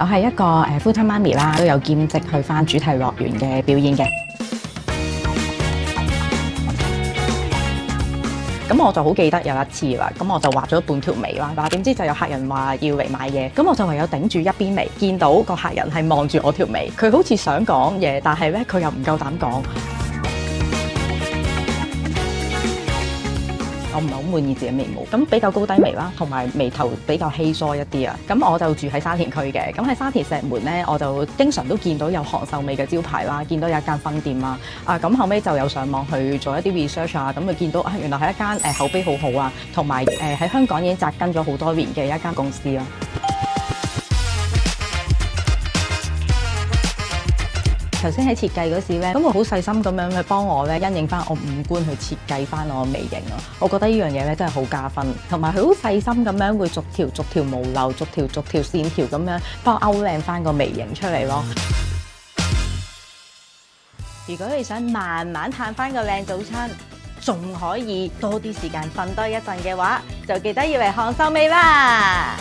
我係一個full-time 媽咪啦，都有兼職去返主題樂園嘅表演嘅。咁我就好記得有一次啦，咁我就畫咗半條眉啦，但係點知就有客人話要嚟買嘢，咁我就唯有頂住一邊眉，見到個客人係望住我條眉，佢好似想講嘢，但係咧佢又唔夠膽講。我唔係好滿意自己眉毛，咁比較高低眉啦，同埋眉頭比較稀疏一啲啊。咁我就住喺沙田區嘅，咁喺沙田石門咧，我就經常都見到有韓秀美嘅招牌啦，見到有一間分店啦。咁後尾就有上網去做一啲 research 啊，咁就見到原來係一間口碑好好啊，同埋喺香港已經紮根咗好多年嘅一間公司啦。頭先喺設計嗰時咧，咁佢好細心咁樣去幫我咧，因應翻我五官去設計翻我眉形咯。我覺得呢樣嘢咧真係好加分，同埋佢好細心咁樣會逐條毛流，逐條線條咁樣幫我勾靚翻個眉形出嚟咯。如果你想慢慢嘆翻個靚早餐，仲可以多啲時間瞓多一陣嘅話，就記得要嚟韓秀美啦。